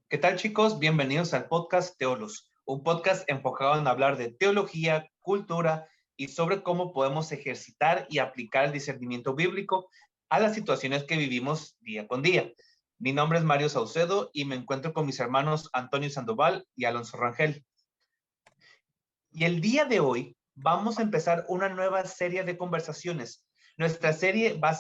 ¿Qué tal, chicos? Bienvenidos al podcast Teolos, un podcast enfocado en hablar de teología, cultura y sobre cómo podemos ejercitar y aplicar el discernimiento bíblico a las situaciones que vivimos día con día. Mi nombre es Mario Saucedo y me encuentro con mis hermanos Antonio Sandoval y Alonso Rangel. Y el día de hoy vamos a empezar una nueva serie de conversaciones. Nuestra serie va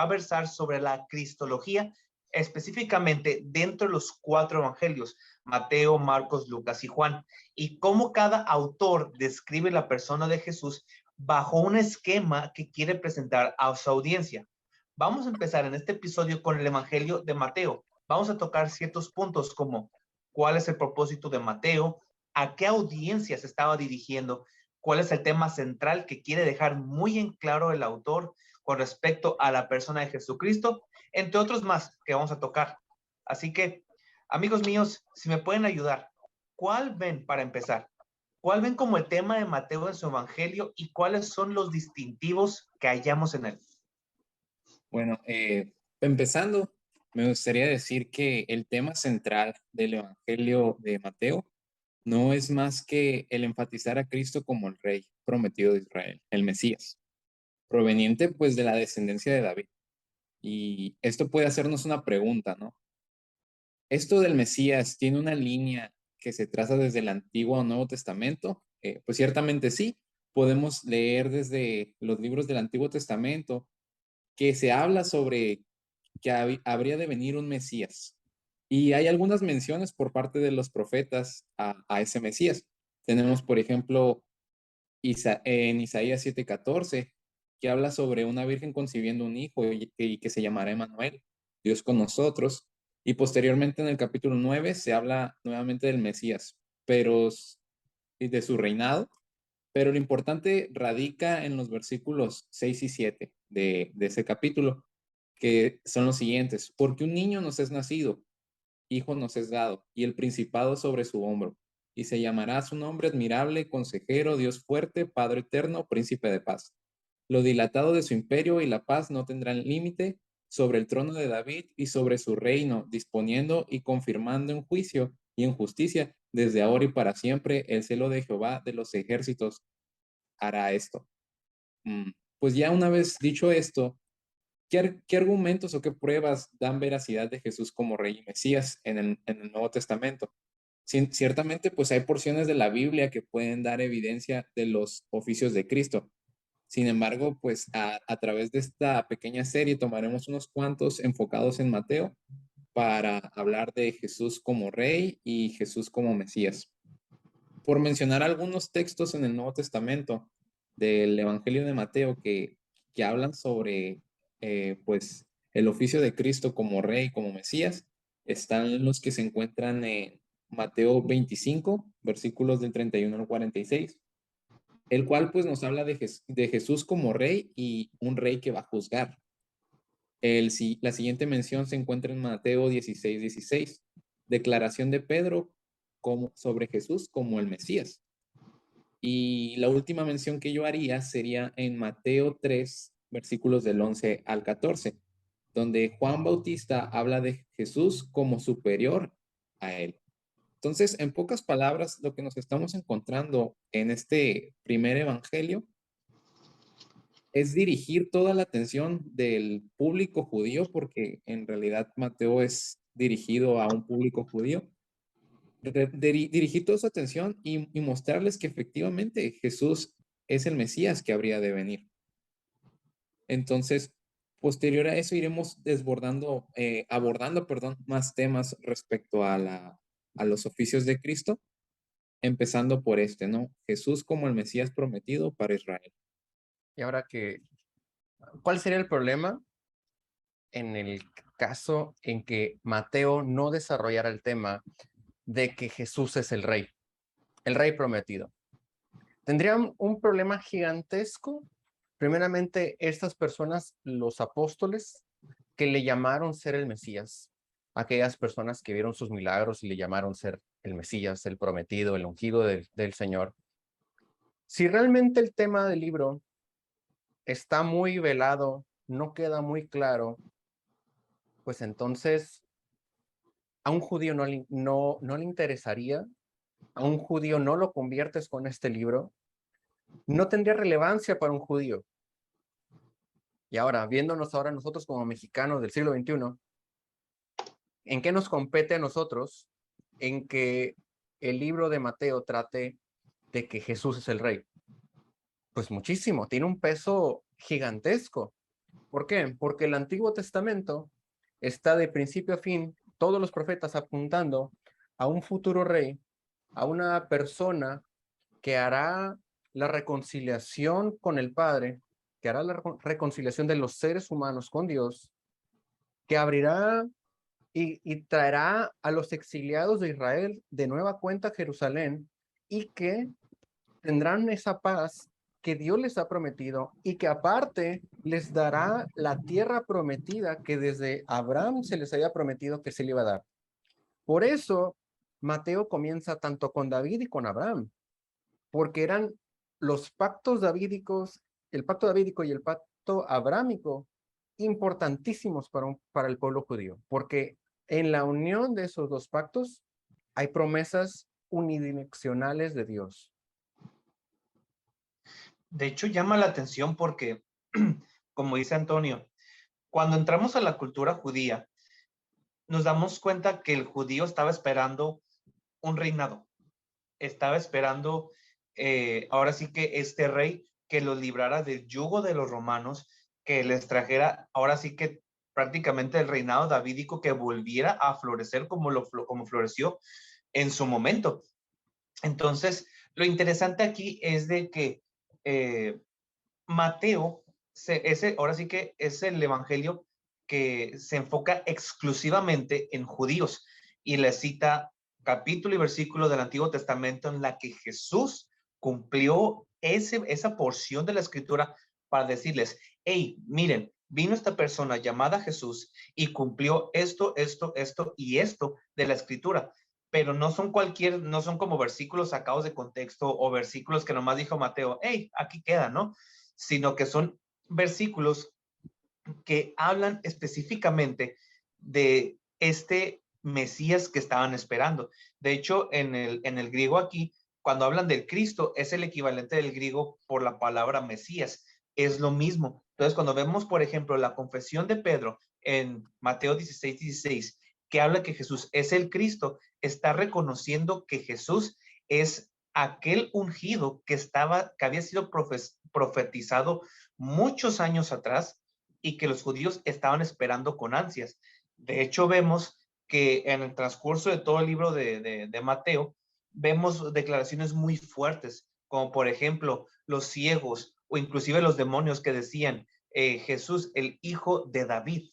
a versar sobre la cristología, específicamente dentro de los 4 evangelios, Mateo, Marcos, Lucas y Juan, y cómo cada autor describe la persona de Jesús bajo un esquema que quiere presentar a su audiencia. Vamos a empezar en este episodio con el evangelio de Mateo. Vamos a tocar ciertos puntos como cuál es el propósito de Mateo, a qué audiencia se estaba dirigiendo, cuál es el tema central que quiere dejar muy en claro el autor con respecto a la persona de Jesucristo, entre otros más que vamos a tocar. Así que, amigos míos, si me pueden ayudar, ¿cuál ven para empezar? ¿Cuál ven como el tema de Mateo en su evangelio y cuáles son los distintivos que hallamos en él? Bueno, empezando, me gustaría decir que el tema central del Evangelio de Mateo no es más que el enfatizar a Cristo como el Rey prometido de Israel, el Mesías, proveniente pues de la descendencia de David. Y esto puede hacernos una pregunta, ¿no? ¿Esto del Mesías tiene una línea que se traza desde el Antiguo o Nuevo Testamento? Pues ciertamente sí. Podemos leer desde los libros del Antiguo Testamento que se habla sobre que habría de venir un Mesías. Y hay algunas menciones por parte de los profetas a ese Mesías. Tenemos, por ejemplo, en Isaías 7:14, que habla sobre una virgen concibiendo un hijo y que se llamará Emmanuel, Dios con nosotros. Y posteriormente en el capítulo 9 se habla nuevamente del Mesías, pero y de su reinado, pero lo importante radica en los versículos 6 y 7 de ese capítulo, que son los siguientes: porque un niño nos es nacido, hijo nos es dado, y el principado sobre su hombro, y se llamará su nombre admirable, consejero, Dios fuerte, Padre eterno, príncipe de paz. Lo dilatado de su imperio y la paz no tendrán límite sobre el trono de David y sobre su reino, disponiendo y confirmando en juicio y en justicia desde ahora y para siempre. El celo de Jehová de los ejércitos hará esto. Pues ya una vez dicho esto, ¿qué argumentos o qué pruebas dan veracidad de Jesús como Rey y Mesías en el Nuevo Testamento? Ciertamente, pues hay porciones de la Biblia que pueden dar evidencia de los oficios de Cristo. Sin embargo, pues a través de esta pequeña serie tomaremos unos cuantos enfocados en Mateo para hablar de Jesús como Rey y Jesús como Mesías. Por mencionar algunos textos en el Nuevo Testamento del Evangelio de Mateo que hablan sobre pues el oficio de Cristo como Rey, como Mesías, están los que se encuentran en Mateo 25, versículos del 31 al 46, el cual pues nos habla de Jesús como Rey y un Rey que va a juzgar. La siguiente mención se encuentra en Mateo 16:16, declaración de Pedro sobre Jesús como el Mesías. Y la última mención que yo haría sería en Mateo 3, versículos del 11 al 14, donde Juan Bautista habla de Jesús como superior a él. Entonces, en pocas palabras, lo que nos estamos encontrando en este primer evangelio es dirigir toda la atención del público judío, porque en realidad Mateo es dirigido a un público judío, dirigir toda su atención y mostrarles que efectivamente Jesús es el Mesías que habría de venir. Entonces, posterior a eso iremos abordando, perdón, más temas respecto a los oficios de Cristo, empezando por este, ¿no? Jesús como el Mesías prometido para Israel. Y ahora ¿cuál sería el problema en el caso en que Mateo no desarrollara el tema de que Jesús es el rey prometido? Tendrían un problema gigantesco. Primeramente, estas personas, los apóstoles, que le llamaron ser el Mesías, aquellas personas que vieron sus milagros y le llamaron ser el Mesías, el prometido, el ungido del Señor. Si realmente el tema del libro está muy velado, no queda muy claro, pues entonces a un judío no le interesaría, a un judío no lo conviertes con este libro, no tendría relevancia para un judío. Y ahora, viéndonos ahora nosotros como mexicanos del siglo XXI, ¿en qué nos compete a nosotros en que el libro de Mateo trate de que Jesús es el rey? Pues muchísimo, tiene un peso gigantesco. ¿Por qué? Porque el Antiguo Testamento está de principio a fin, todos los profetas apuntando a un futuro rey, a una persona que hará la reconciliación con el Padre, que hará la reconciliación de los seres humanos con Dios, que abrirá y traerá a los exiliados de Israel de nueva cuenta a Jerusalén y que tendrán esa paz que Dios les ha prometido y que aparte les dará la tierra prometida que desde Abraham se les había prometido que se le iba a dar. Por eso Mateo comienza tanto con David y con Abraham, porque eran los pactos davídicos, el pacto davídico y el pacto abrámico, importantísimos para el pueblo judío, porque en la unión de esos dos pactos hay promesas unidireccionales de Dios. De hecho, llama la atención porque, como dice Antonio, cuando entramos a la cultura judía, nos damos cuenta que el judío estaba esperando un reinado, estaba esperando ahora sí que este rey que los librara del yugo de los romanos, que les trajera ahora sí que prácticamente el reinado davídico, que volviera a florecer como floreció en su momento. Entonces, lo interesante aquí es de que Mateo, ahora sí que es el evangelio que se enfoca exclusivamente en judíos y le cita capítulo y versículo del Antiguo Testamento en la que Jesús cumplió esa porción de la escritura para decirles, hey, miren, vino esta persona llamada Jesús y cumplió esto, esto, esto y esto de la escritura, pero no son como versículos sacados de contexto o versículos que nomás dijo Mateo, hey, aquí queda, ¿no? Sino que son versículos que hablan específicamente de este Mesías que estaban esperando. De hecho, en el griego aquí, cuando hablan del Cristo, es el equivalente del griego por la palabra Mesías. Es lo mismo. Entonces, cuando vemos, por ejemplo, la confesión de Pedro en Mateo 16:16, que habla que Jesús es el Cristo, está reconociendo que Jesús es aquel ungido que había sido profetizado muchos años atrás y que los judíos estaban esperando con ansias. De hecho, vemos que en el transcurso de todo el libro de Mateo, vemos declaraciones muy fuertes, como por ejemplo los ciegos o inclusive los demonios que decían, Jesús, el hijo de David.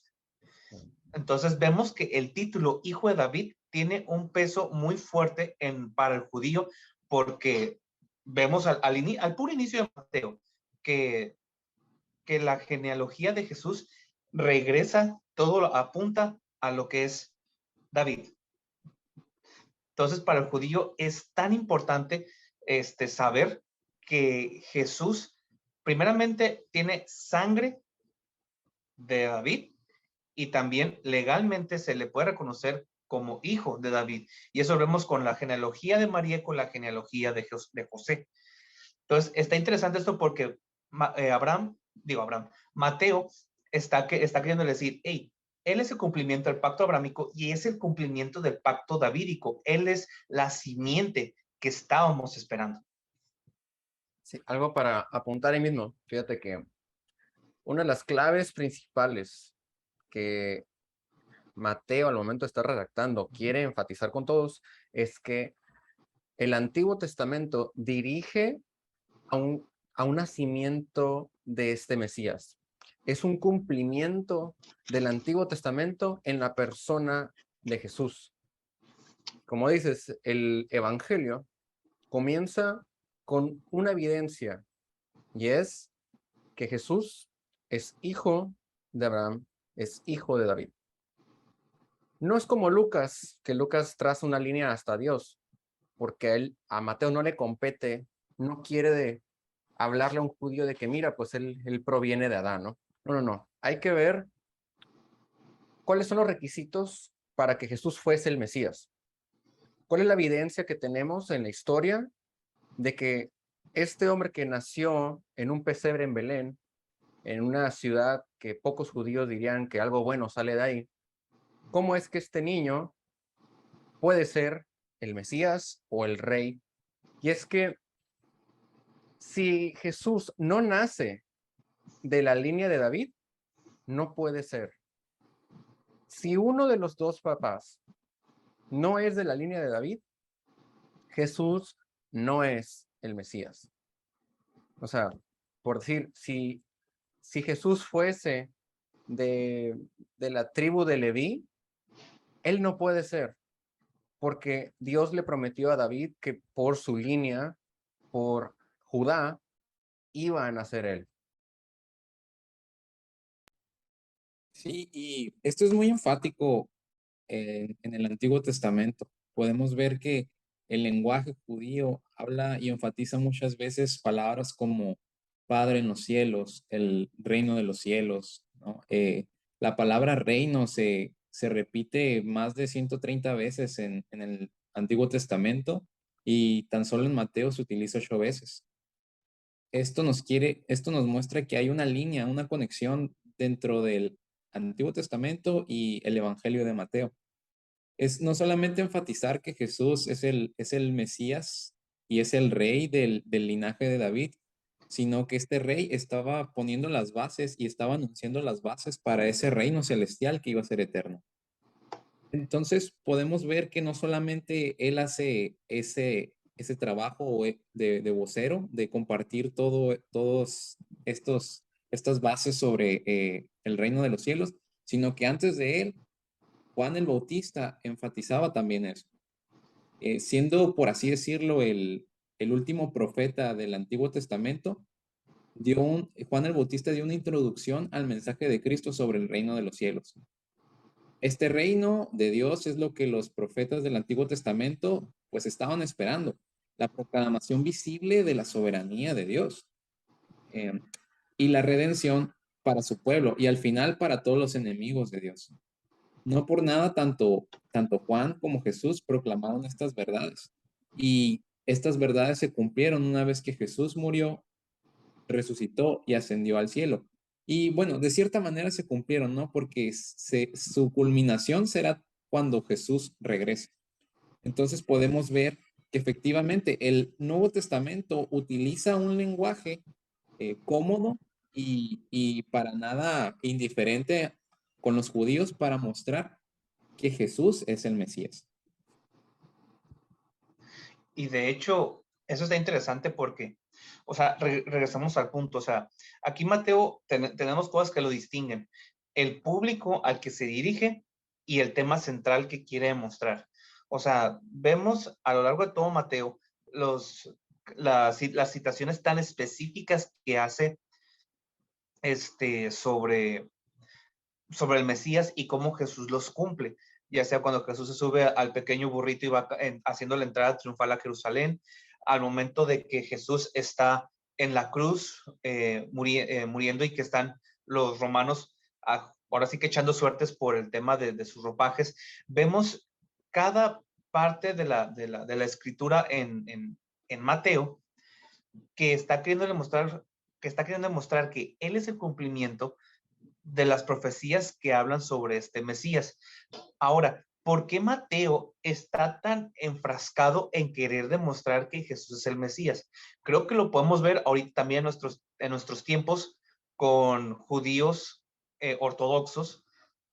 Entonces vemos que el título hijo de David tiene un peso muy fuerte para el judío, porque vemos al puro inicio de Mateo que la genealogía de Jesús regresa, todo apunta a lo que es David. Entonces, para el judío es tan importante saber que Jesús, primeramente, tiene sangre de David y también legalmente se le puede reconocer como hijo de David. Y eso lo vemos con la genealogía de María y con la genealogía de José. Entonces, está interesante esto porque Mateo está queriendo decir, hey, él es el cumplimiento del pacto abrámico y es el cumplimiento del pacto davídico. Él es la simiente que estábamos esperando. Sí, algo para apuntar ahí mismo. Fíjate que una de las claves principales que Mateo al momento de estar redactando quiere enfatizar con todos es que el Antiguo Testamento dirige a un nacimiento de este Mesías. Es un cumplimiento del Antiguo Testamento en la persona de Jesús. Como dices, el Evangelio comienza con una evidencia y es que Jesús es hijo de Abraham, es hijo de David. No es como Lucas, que Lucas traza una línea hasta Dios, porque a Mateo no le compete, no quiere hablarle a un judío de que mira, pues él proviene de Adán, ¿no? No. Hay que ver cuáles son los requisitos para que Jesús fuese el Mesías? ¿Cuál es la evidencia que tenemos en la historia de que este hombre que nació en un pesebre en Belén, en una ciudad que pocos judíos dirían que algo bueno sale de ahí, cómo es que este niño puede ser el Mesías o el Rey? Y es que si Jesús no nace de la línea de David, no puede ser. Si uno de los dos papás no es de la línea de David, Jesús no es el Mesías. O sea, por decir, si Jesús fuese de la tribu de Leví, él no puede ser, porque Dios le prometió a David que por su línea, por Judá, iba a nacer él. Sí, y esto es muy enfático en el Antiguo Testamento. Podemos ver que el lenguaje judío habla y enfatiza muchas veces palabras como Padre en los cielos, el reino de los cielos, ¿no? La palabra reino se repite más de 130 veces en el Antiguo Testamento y tan solo en Mateo se utiliza 8 veces. Esto nos muestra que hay una línea, una conexión dentro del Antiguo Testamento y el Evangelio de Mateo. Es no solamente enfatizar que Jesús es el Mesías y es el rey del linaje de David, sino que este rey estaba poniendo las bases y estaba anunciando las bases para ese reino celestial que iba a ser eterno. Entonces podemos ver que no solamente él hace ese trabajo de vocero, de compartir todos estas bases sobre el reino de los cielos, sino que antes de él, Juan el Bautista enfatizaba también eso. Siendo, por así decirlo, el último profeta del Antiguo Testamento, Juan el Bautista dio una introducción al mensaje de Cristo sobre el reino de los cielos. Este reino de Dios es lo que los profetas del Antiguo Testamento pues estaban esperando, la proclamación visible de la soberanía de Dios eh, y la redención para su pueblo y al final para todos los enemigos de Dios. No por nada tanto Juan como Jesús proclamaron estas verdades y estas verdades se cumplieron una vez que Jesús murió, resucitó y ascendió al cielo. Y bueno, de cierta manera se cumplieron, ¿no? Porque su culminación será cuando Jesús regrese. Entonces podemos ver que efectivamente el Nuevo Testamento utiliza un lenguaje cómodo y para nada indiferente con los judíos para mostrar que Jesús es el Mesías. Y de hecho, eso está interesante porque, o sea, regresamos al punto, o sea, aquí Mateo tenemos cosas que lo distinguen, el público al que se dirige y el tema central que quiere demostrar. O sea, vemos a lo largo de todo Mateo las citaciones tan específicas que hace sobre el Mesías y cómo Jesús los cumple, ya sea cuando Jesús se sube al pequeño burrito y va haciendo la entrada triunfal a Jerusalén, al momento de que Jesús está en la cruz muriendo y que están los romanos ahora sí que echando suertes por el tema de sus ropajes. Vemos cada parte de la escritura en Mateo que está queriendo demostrar que él es el cumplimiento de las profecías que hablan sobre este Mesías. Ahora, ¿por qué Mateo está tan enfrascado en querer demostrar que Jesús es el Mesías? Creo que lo podemos ver ahorita también en nuestros tiempos con judíos ortodoxos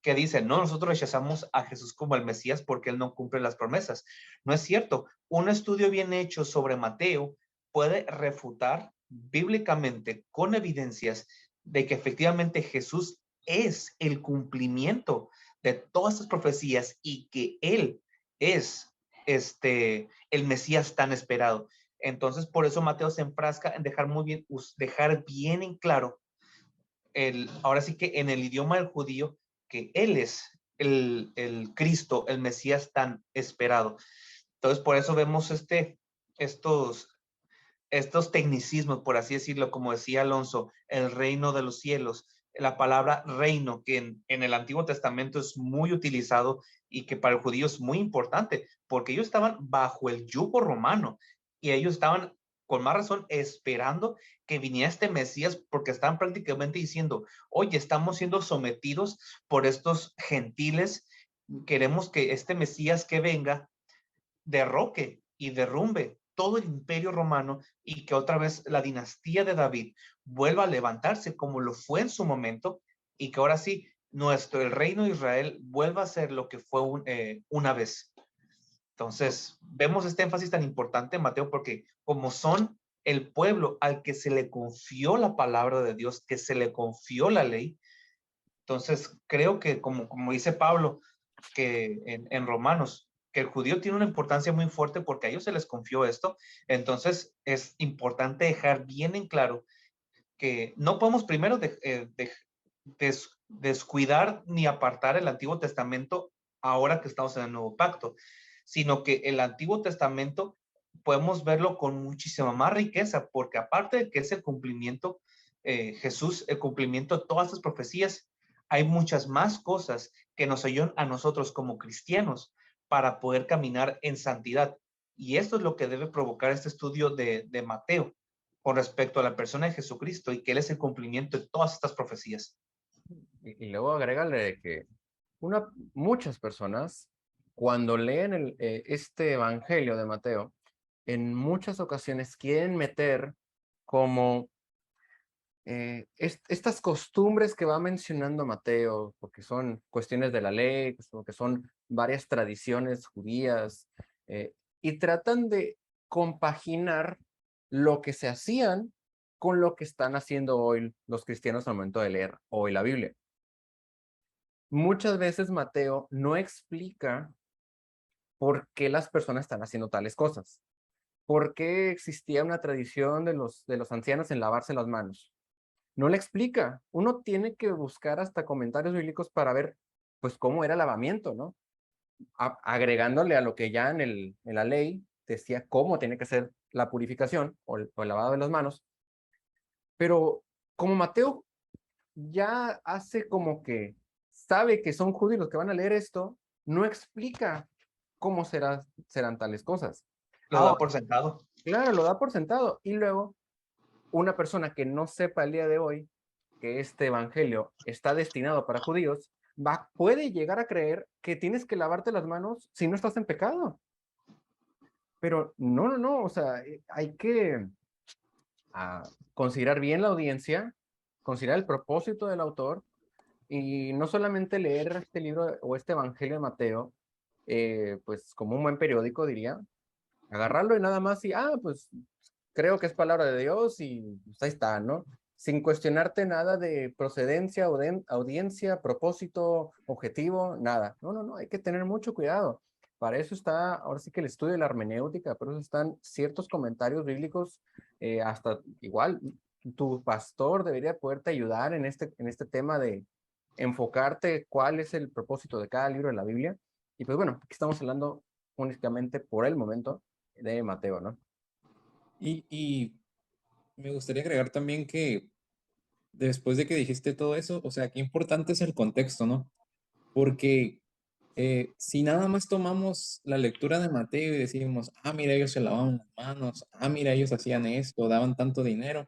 que dicen, no, nosotros rechazamos a Jesús como el Mesías porque él no cumple las promesas. No es cierto. Un estudio bien hecho sobre Mateo puede refutar bíblicamente con evidencias de que efectivamente Jesús es el cumplimiento de todas estas profecías y que él es el Mesías tan esperado. Entonces, por eso Mateo se enfrasca en dejar bien en claro ahora sí que en el idioma del judío que él es el Cristo, el Mesías tan esperado. Entonces, por eso vemos estos tecnicismos, por así decirlo, como decía Alonso, el reino de los cielos, la palabra reino, que en el Antiguo Testamento es muy utilizado y que para el judío es muy importante, porque ellos estaban bajo el yugo romano y ellos estaban con más razón esperando que viniera este Mesías, porque estaban prácticamente diciendo, oye, estamos siendo sometidos por estos gentiles, queremos que este Mesías que venga derroque y derrumbe todo el imperio romano y que otra vez la dinastía de David vuelva a levantarse como lo fue en su momento y que ahora sí el reino de Israel vuelva a ser lo que fue una vez. Entonces, vemos este énfasis tan importante, Mateo, porque como son el pueblo al que se le confió la palabra de Dios, que se le confió la ley, entonces creo que como dice Pablo, que en Romanos, que el judío tiene una importancia muy fuerte porque a ellos se les confió esto, entonces es importante dejar bien en claro que no podemos primero descuidar ni apartar el Antiguo Testamento ahora que estamos en el Nuevo Pacto, sino que el Antiguo Testamento podemos verlo con muchísima más riqueza, porque aparte de que es el cumplimiento, Jesús, el cumplimiento de todas estas profecías, hay muchas más cosas que nos ayudan a nosotros como cristianos para poder caminar en santidad. Y esto es lo que debe provocar este estudio de Mateo con respecto a la persona de Jesucristo y que Él es el cumplimiento de todas estas profecías. Y luego agrégale que muchas personas, cuando leen este Evangelio de Mateo, en muchas ocasiones quieren meter como estas costumbres que va mencionando Mateo, porque son cuestiones de la ley, porque son varias tradiciones judías, y tratan de compaginar lo que se hacían con lo que están haciendo hoy los cristianos al momento de leer hoy la Biblia. Muchas veces Mateo no explica por qué las personas están haciendo tales cosas. ¿Por qué existía una tradición de los ancianos en lavarse las manos? No le explica. Uno tiene que buscar hasta comentarios bíblicos para ver, pues, cómo era el lavamiento, ¿no? Agregándole a lo que ya en la ley decía cómo tiene que ser la purificación o el lavado de las manos. Pero como Mateo ya hace como que sabe que son judíos los que van a leer esto, no explica cómo serán tales cosas. Lo da Ahora, por sentado. claro, lo da por sentado. Y luego, una persona que no sepa el día de hoy que este evangelio está destinado para judíos, puede llegar a creer que tienes que lavarte las manos si no estás en pecado. Pero no, no, no, o sea, hay que considerar bien la audiencia, considerar el propósito del autor y no solamente leer este libro o este evangelio de Mateo, pues como un buen periódico diría, agarrarlo y nada más y, pues creo que es palabra de Dios y pues, ahí está, ¿no? Sin cuestionarte nada de procedencia, audiencia, propósito, objetivo, nada. No, no, no, hay que tener mucho cuidado. Para eso está, ahora sí que el estudio de la hermenéutica, por eso están ciertos comentarios bíblicos, hasta igual, tu pastor debería poderte ayudar en este tema de enfocarte cuál es el propósito de cada libro de la Biblia. Y pues bueno, aquí estamos hablando únicamente por el momento de Mateo, ¿no? Y me gustaría agregar también que después de que dijiste todo eso, o sea, qué importante es el contexto, ¿no? Porque si nada más tomamos la lectura de Mateo y decimos, mira, ellos se lavaban las manos, mira, ellos hacían esto, daban tanto dinero,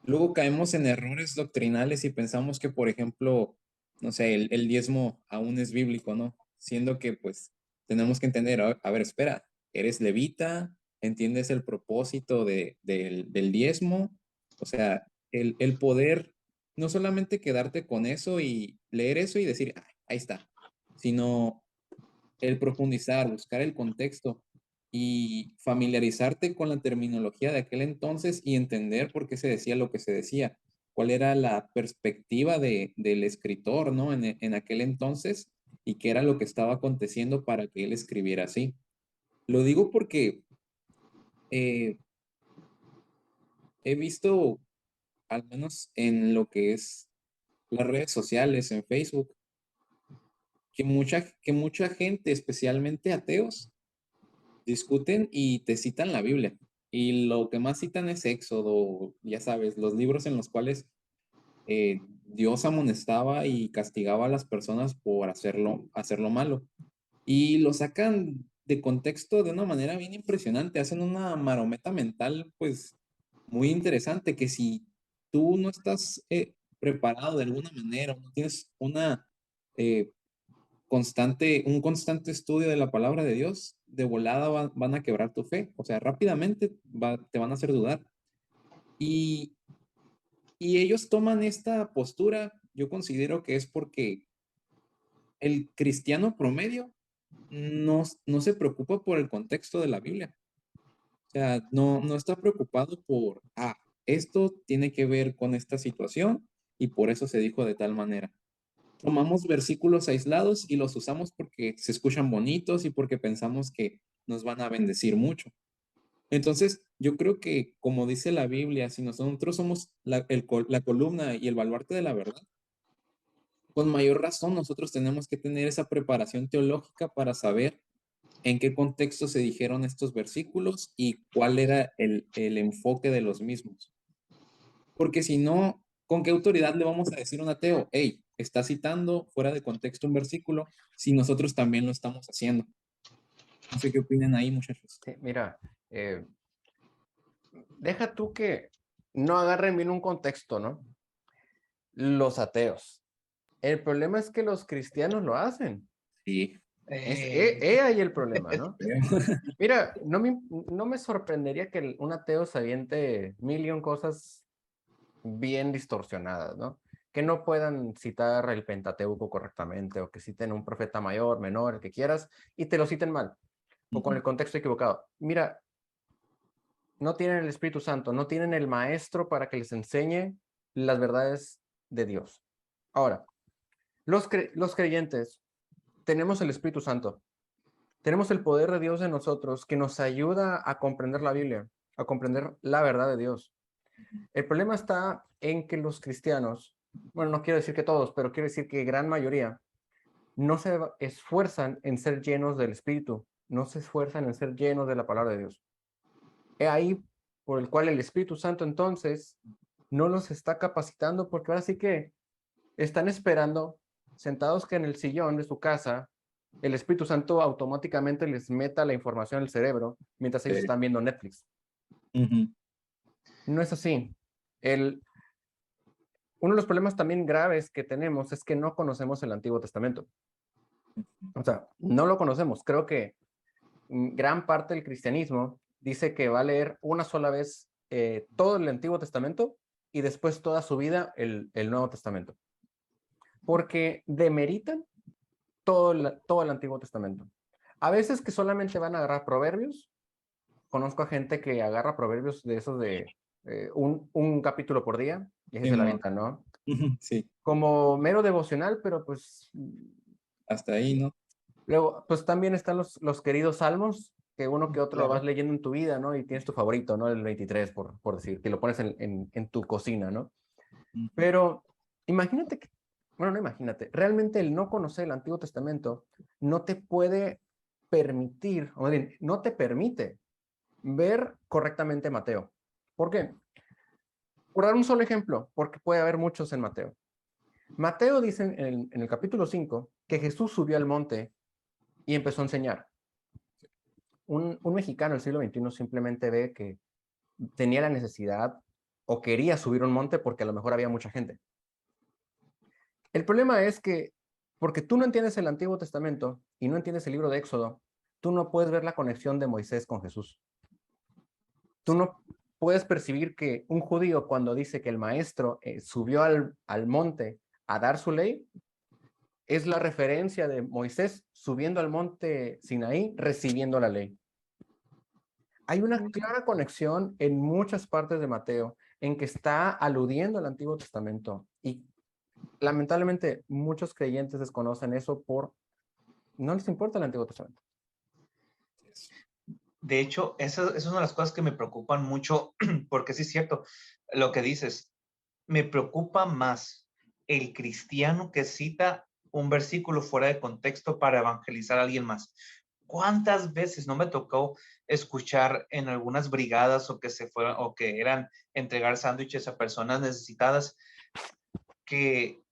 luego caemos en errores doctrinales y pensamos que, por ejemplo, no sé, el diezmo aún es bíblico, ¿no? Siendo que, pues, tenemos que entender, a ver, espera, eres levita, entiendes el propósito del diezmo, o sea, el poder no solamente quedarte con eso y leer eso y decir, ahí está, sino el profundizar, buscar el contexto y familiarizarte con la terminología de aquel entonces y entender por qué se decía lo que se decía, cuál era la perspectiva del escritor, ¿no? En aquel entonces y qué era lo que estaba aconteciendo para que él escribiera así. Lo digo porque eh, he visto, al menos en lo que es las redes sociales, en Facebook, que mucha gente, especialmente ateos, discuten y te citan la Biblia. Y lo que más citan es Éxodo, ya sabes, los libros en los cuales Dios amonestaba y castigaba a las personas por hacerlo malo. Y lo sacan de contexto de una manera bien impresionante, hacen una marometa mental, pues, muy interesante, que si tú no estás preparado de alguna manera, o no tienes eh, un constante estudio de la palabra de Dios, de volada van a quebrar tu fe, o sea, rápidamente te van a hacer dudar. Y, y ellos toman esta postura, yo considero que es porque el cristiano promedio no se preocupa por el contexto de la Biblia. O sea, no está preocupado por, esto tiene que ver con esta situación y por eso se dijo de tal manera. Tomamos versículos aislados y los usamos porque se escuchan bonitos y porque pensamos que nos van a bendecir mucho. Entonces, yo creo que, como dice la Biblia, si nosotros somos la columna y el baluarte de la verdad, con mayor razón nosotros tenemos que tener esa preparación teológica para saber en qué contexto se dijeron estos versículos y cuál era el enfoque de los mismos. Porque si no, ¿con qué autoridad le vamos a decir a un ateo, hey, está citando fuera de contexto un versículo si nosotros también lo estamos haciendo? No sé qué opinan ahí, muchachos. Sí, mira, deja tú que no agarren bien un contexto, ¿no? Los ateos. El problema es que los cristianos lo hacen. Sí. Ahí el problema, ¿no? Mira, no me sorprendería que un ateo se aviente mil y un cosas bien distorsionadas, ¿no? Que no puedan citar el Pentateuco correctamente, o que citen un profeta mayor, menor, el que quieras, y te lo citen mal, o con el contexto equivocado. Mira, no tienen el Espíritu Santo, no tienen el maestro para que les enseñe las verdades de Dios. Ahora, los creyentes tenemos el Espíritu Santo, tenemos el poder de Dios en nosotros que nos ayuda a comprender la Biblia, a comprender la verdad de Dios. El problema está en que los cristianos, bueno, no quiero decir que todos, pero quiero decir que gran mayoría, no se esfuerzan en ser llenos del Espíritu, no se esfuerzan en ser llenos de la palabra de Dios. Es ahí por el cual el Espíritu Santo entonces no los está capacitando, porque ahora sí que están esperando, sentados que en el sillón de su casa, el Espíritu Santo automáticamente les meta la información al cerebro mientras ellos están viendo Netflix. No es así. Uno de los problemas también graves que tenemos es que no conocemos el Antiguo Testamento. O sea, no lo conocemos. Creo que gran parte del cristianismo dice que va a leer una sola vez todo el Antiguo Testamento y después toda su vida el Nuevo Testamento. Porque demeritan todo el Antiguo Testamento. A veces que solamente van a agarrar proverbios. Conozco a gente que agarra proverbios de esos de un capítulo por día y así se la avientan, ¿no? Sí. Como mero devocional, pero pues... Hasta ahí, ¿no? Luego, pues también están los queridos salmos, que uno que otro lo vas leyendo en tu vida, ¿no? Y tienes tu favorito, ¿no? El 23, por decir, que lo pones en tu cocina, ¿no? Pero imagínate que, bueno, no imagínate, realmente el no conocer el Antiguo Testamento no te puede permitir, o bien, no te permite ver correctamente Mateo. ¿Por qué? Por dar un solo ejemplo, porque puede haber muchos en Mateo. Mateo dice en el capítulo 5 que Jesús subió al monte y empezó a enseñar. Un mexicano del siglo XXI simplemente ve que tenía la necesidad o quería subir un monte porque a lo mejor había mucha gente. El problema es que porque tú no entiendes el Antiguo Testamento y no entiendes el libro de Éxodo, tú no puedes ver la conexión de Moisés con Jesús. Tú no puedes percibir que un judío cuando dice que el maestro subió al monte a dar su ley, es la referencia de Moisés subiendo al monte Sinaí, recibiendo la ley. Hay una clara conexión en muchas partes de Mateo en que está aludiendo al Antiguo Testamento y lamentablemente muchos creyentes desconocen eso no les importa el Antiguo Testamento. De hecho, eso es una de las cosas que me preocupan mucho, porque sí es cierto lo que dices. Me preocupa más el cristiano que cita un versículo fuera de contexto para evangelizar a alguien más. ¿Cuántas veces no me tocó escuchar en algunas brigadas o que eran entregar sándwiches a personas necesitadas? que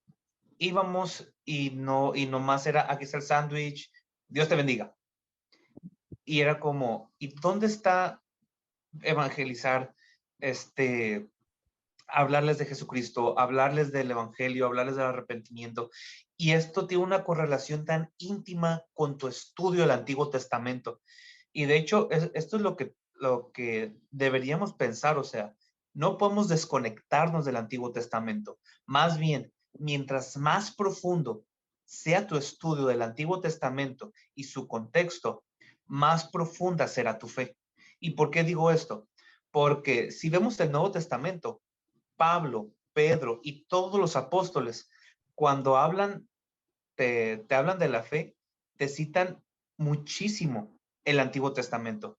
íbamos y nomás era, aquí está el sándwich, Dios te bendiga. Y era como, ¿y dónde está evangelizar, hablarles de Jesucristo, hablarles del evangelio, hablarles del arrepentimiento? Y esto tiene una correlación tan íntima con tu estudio del Antiguo Testamento. Y de hecho, esto es lo que deberíamos pensar, o sea, no podemos desconectarnos del Antiguo Testamento. Más bien, mientras más profundo sea tu estudio del Antiguo Testamento y su contexto, más profunda será tu fe. ¿Y por qué digo esto? Porque si vemos el Nuevo Testamento, Pablo, Pedro y todos los apóstoles, cuando hablan, te hablan de la fe, te citan muchísimo el Antiguo Testamento.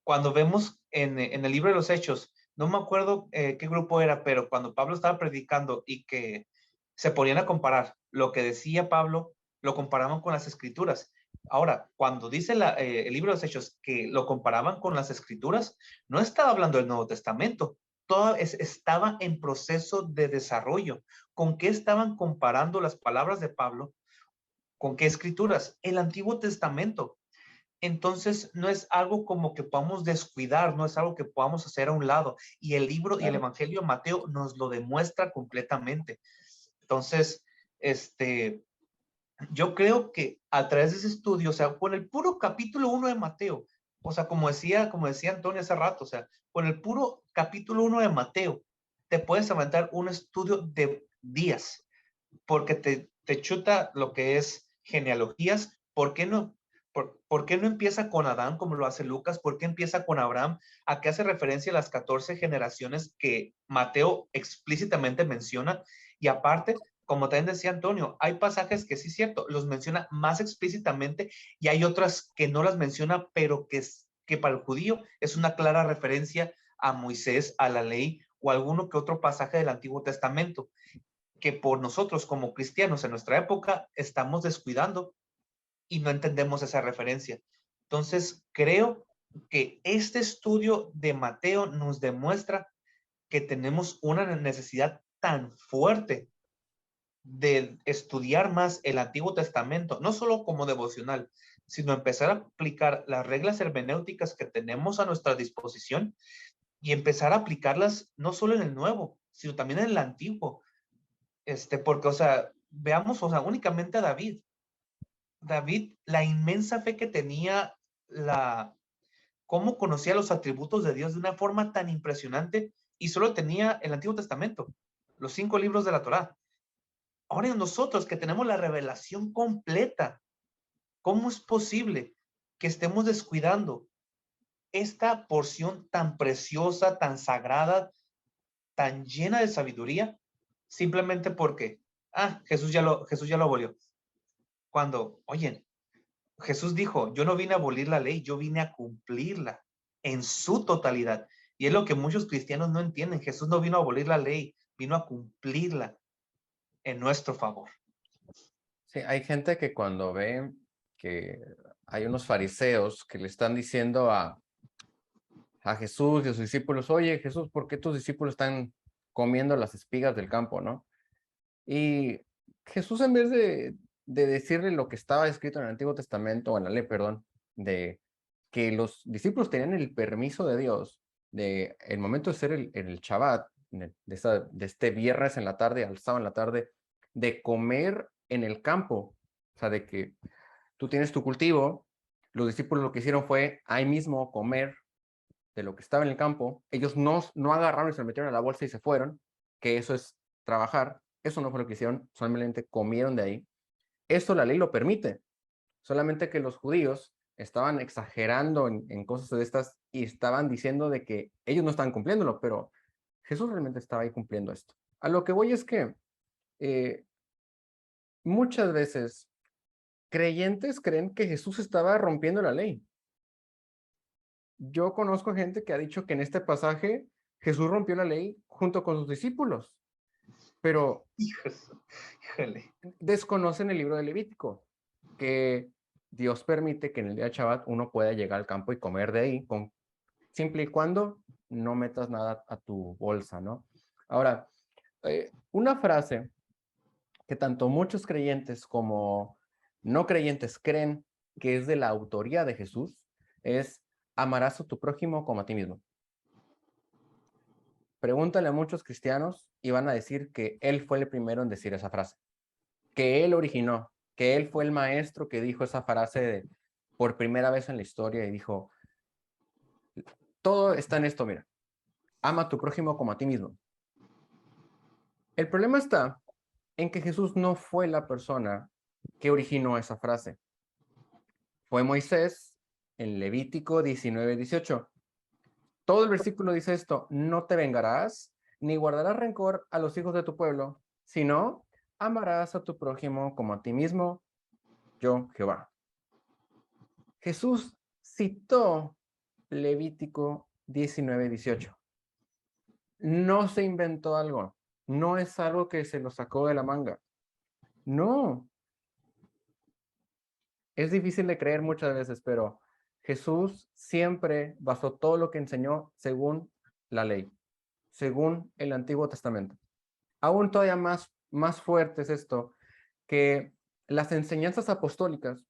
Cuando vemos en el libro de los Hechos, no me acuerdo qué grupo era, pero cuando Pablo estaba predicando y que se ponían a comparar lo que decía Pablo, lo comparaban con las escrituras. Ahora, cuando dice el libro de los Hechos que lo comparaban con las escrituras, no estaba hablando del Nuevo Testamento, estaba en proceso de desarrollo. ¿Con qué estaban comparando las palabras de Pablo? ¿Con qué escrituras? El Antiguo Testamento. Entonces, no es algo como que podamos descuidar, no es algo que podamos hacer a un lado. Y el libro y el Evangelio de Mateo nos lo demuestra completamente. Entonces, yo creo que a través de ese estudio, o sea, con el puro capítulo 1 de Mateo, o sea, como decía Antonio hace rato, o sea, con el puro capítulo 1 de Mateo, te puedes aventar un estudio de días, porque te chuta lo que es genealogías. ¿Por qué no? ¿Por qué no empieza con Adán como lo hace Lucas? ¿Por qué empieza con Abraham? ¿A qué hace referencia a las 14 generaciones que Mateo explícitamente menciona? Y aparte, como también decía Antonio, hay pasajes que sí es cierto, los menciona más explícitamente y hay otras que no las menciona, pero que para el judío es una clara referencia a Moisés, a la ley o alguno que otro pasaje del Antiguo Testamento que por nosotros como cristianos en nuestra época estamos descuidando y no entendemos esa referencia. Entonces, creo que este estudio de Mateo nos demuestra que tenemos una necesidad tan fuerte de estudiar más el Antiguo Testamento, no solo como devocional, sino empezar a aplicar las reglas hermenéuticas que tenemos a nuestra disposición y empezar a aplicarlas no solo en el Nuevo, sino también en el Antiguo. Porque, o sea, veamos, o sea, únicamente a David. David, la inmensa fe que tenía, cómo conocía los atributos de Dios de una forma tan impresionante y solo tenía el Antiguo Testamento, los 5 libros de la Torá. Ahora nosotros que tenemos la revelación completa, ¿cómo es posible que estemos descuidando esta porción tan preciosa, tan sagrada, tan llena de sabiduría, simplemente porque, Jesús ya lo abolió? Cuando, oye, Jesús dijo, yo no vine a abolir la ley, yo vine a cumplirla en su totalidad. Y es lo que muchos cristianos no entienden. Jesús no vino a abolir la ley, vino a cumplirla en nuestro favor. Sí, hay gente que cuando ve que hay unos fariseos que le están diciendo a Jesús y a sus discípulos, oye Jesús, ¿por qué tus discípulos están comiendo las espigas del campo, no? Y Jesús, en vez de decirle lo que estaba escrito en el Antiguo Testamento, o en la ley, perdón, de que los discípulos tenían el permiso de Dios, de el momento de ser el Shabbat, de este viernes en la tarde al sábado en la tarde, de comer en el campo, o sea, de que tú tienes tu cultivo, los discípulos lo que hicieron fue ahí mismo comer de lo que estaba en el campo, ellos no agarraron y se lo metieron a la bolsa y se fueron, que eso es trabajar, eso no fue lo que hicieron, solamente comieron de ahí. Esto la ley lo permite, solamente que los judíos estaban exagerando en cosas de estas y estaban diciendo de que ellos no estaban cumpliéndolo, pero Jesús realmente estaba ahí cumpliendo esto. A lo que voy es que eh, muchas veces creyentes creen que Jesús estaba rompiendo la ley. Yo conozco gente que ha dicho que en este pasaje Jesús rompió la ley junto con sus discípulos, pero Híjole. desconocen el libro de Levítico, que Dios permite que en el día de Shabbat uno pueda llegar al campo y comer de ahí, siempre y cuando no metas nada a tu bolsa, ¿no? Ahora, una frase que tanto muchos creyentes como no creyentes creen que es de la autoría de Jesús, es amarás a tu prójimo como a ti mismo. Pregúntale a muchos cristianos y van a decir que él fue el primero en decir esa frase, que él originó, que él fue el maestro que dijo esa frase por primera vez en la historia y dijo, todo está en esto, mira, ama a tu prójimo como a ti mismo. El problema está en que Jesús no fue la persona que originó esa frase. Fue Moisés en Levítico 19:18. Todo el versículo dice esto, no te vengarás ni guardarás rencor a los hijos de tu pueblo, sino amarás a tu prójimo como a ti mismo, yo Jehová. Jesús citó Levítico 19:18. No se inventó algo, no es algo que se lo sacó de la manga. No, es difícil de creer muchas veces, pero Jesús siempre basó todo lo que enseñó según la ley, según el Antiguo Testamento. Aún todavía más fuerte es esto, que las enseñanzas apostólicas,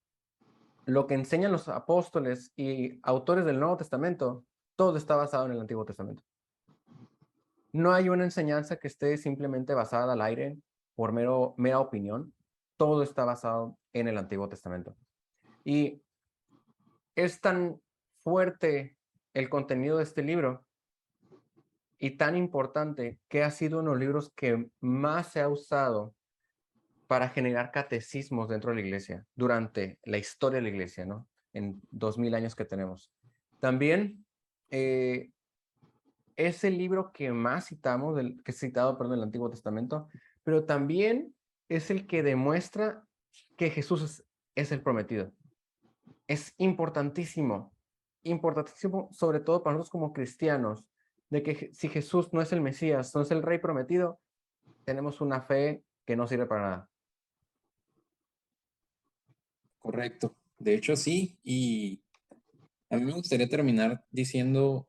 lo que enseñan los apóstoles y autores del Nuevo Testamento, todo está basado en el Antiguo Testamento. No hay una enseñanza que esté simplemente basada al aire por mera opinión. Todo está basado en el Antiguo Testamento. Y es tan fuerte el contenido de este libro y tan importante que ha sido uno de los libros que más se ha usado para generar catecismos dentro de la iglesia durante la historia de la iglesia, ¿no? En 2000 años que tenemos. También es el libro que más citamos, que es citado, perdón, del Antiguo Testamento, pero también es el que demuestra que Jesús es el prometido. Es importantísimo, importantísimo, sobre todo para nosotros como cristianos, de que si Jesús no es el Mesías, no es el Rey prometido, tenemos una fe que no sirve para nada. Correcto. De hecho, sí. Y a mí me gustaría terminar diciendo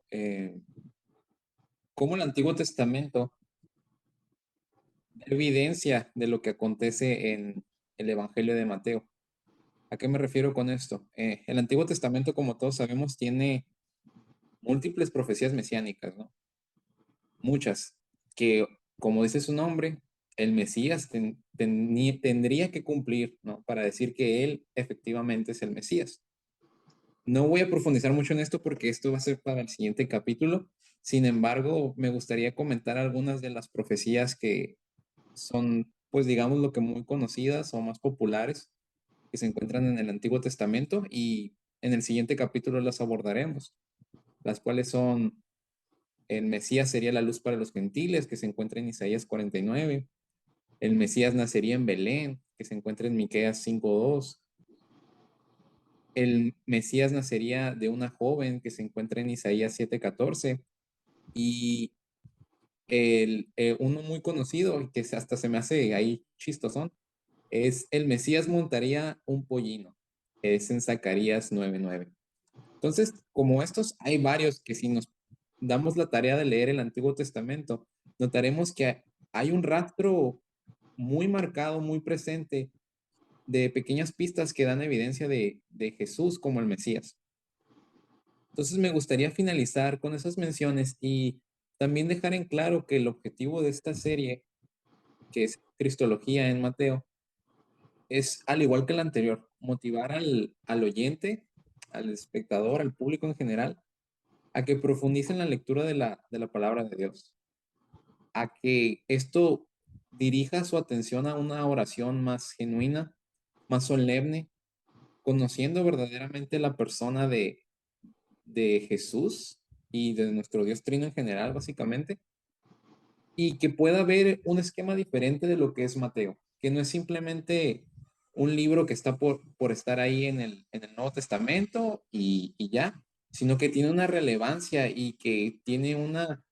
cómo el Antiguo Testamento da evidencia de lo que acontece en el Evangelio de Mateo. ¿A qué me refiero con esto? El Antiguo Testamento, como todos sabemos, tiene múltiples profecías mesiánicas, ¿no? Muchas, que como dice su nombre, el Mesías tendría que cumplir, ¿no? Para decir que él efectivamente es el Mesías. No voy a profundizar mucho en esto porque esto va a ser para el siguiente capítulo. Sin embargo, me gustaría comentar algunas de las profecías que son, pues digamos, lo que muy conocidas o más populares que se encuentran en el Antiguo Testamento y en el siguiente capítulo las abordaremos, las cuales son: el Mesías sería la luz para los gentiles, que se encuentra en Isaías 49. El Mesías nacería en Belén, que se encuentra en Miqueas 5:2. El Mesías nacería de una joven, que se encuentra en Isaías 7:14. Y uno muy conocido, y que hasta se me hace ahí chistosón, es el Mesías montaría un pollino, que es en Zacarías 9:9. Entonces, como estos, hay varios que si nos damos la tarea de leer el Antiguo Testamento, notaremos que hay un rastro muy marcado, muy presente, de pequeñas pistas que dan evidencia de Jesús como el Mesías. Entonces, me gustaría finalizar con esas menciones y también dejar en claro que el objetivo de esta serie, que es Cristología en Mateo, es, al igual que el anterior, motivar al oyente, al espectador, al público en general, a que profundice en la lectura de la palabra de Dios, a que esto dirija su atención a una oración más genuina, más solemne, conociendo verdaderamente la persona de Jesús y de nuestro Dios Trino en general, básicamente, y que pueda ver un esquema diferente de lo que es Mateo, que no es simplemente un libro que está por estar ahí en el Nuevo Testamento y ya, sino que tiene una relevancia y que tiene una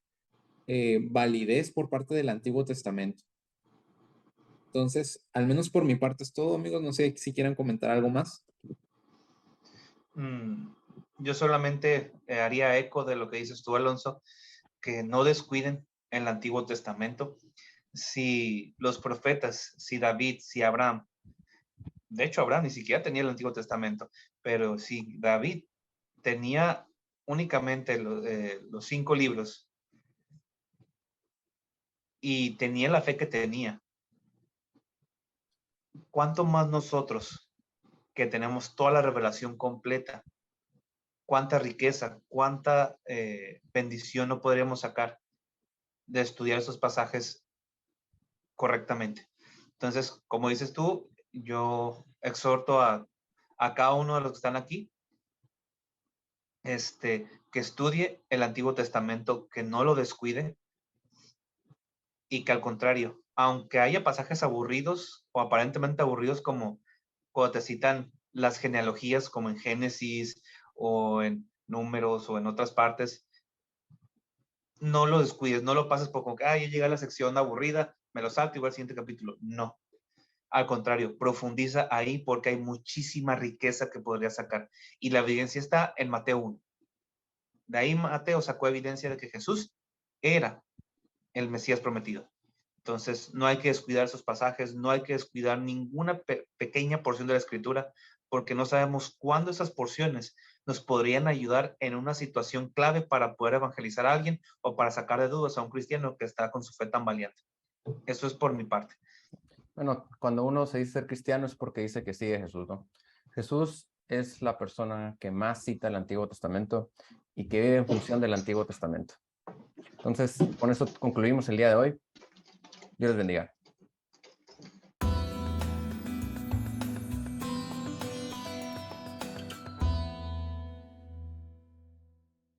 validez por parte del Antiguo Testamento. Entonces, al menos por mi parte es todo, amigos. No sé si quieran comentar algo más. Yo solamente haría eco de lo que dices tú, Alonso, que no descuiden el Antiguo Testamento. si los profetas, si David, si Abraham, de hecho Abraham ni siquiera tenía el Antiguo Testamento, pero si David tenía únicamente los 5 libros y tenía la fe que tenía, ¿cuánto más nosotros que tenemos toda la revelación completa? ¿Cuánta riqueza, cuánta bendición no podríamos sacar de estudiar esos pasajes correctamente? Entonces, como dices tú, yo exhorto a cada uno de los que están aquí, que estudie el Antiguo Testamento, que no lo descuide y que al contrario, aunque haya pasajes aburridos o aparentemente aburridos como cuando te citan las genealogías como en Génesis o en Números o en otras partes, no lo descuides, no lo pases por como que, ya llegué a la sección aburrida, me lo salto y voy al siguiente capítulo. No, al contrario, profundiza ahí porque hay muchísima riqueza que podría sacar. Y la evidencia está en Mateo 1. De ahí Mateo sacó evidencia de que Jesús era el Mesías prometido. Entonces, no hay que descuidar esos pasajes, no hay que descuidar ninguna pequeña porción de la escritura, porque no sabemos cuándo esas porciones nos podrían ayudar en una situación clave para poder evangelizar a alguien o para sacar de dudas a un cristiano que está con su fe tambaleante. Eso es por mi parte. Bueno, cuando uno se dice ser cristiano es porque dice que sigue a Jesús, ¿no? Jesús es la persona que más cita el Antiguo Testamento y que vive en función del Antiguo Testamento. Entonces, con eso concluimos el día de hoy. Dios les bendiga.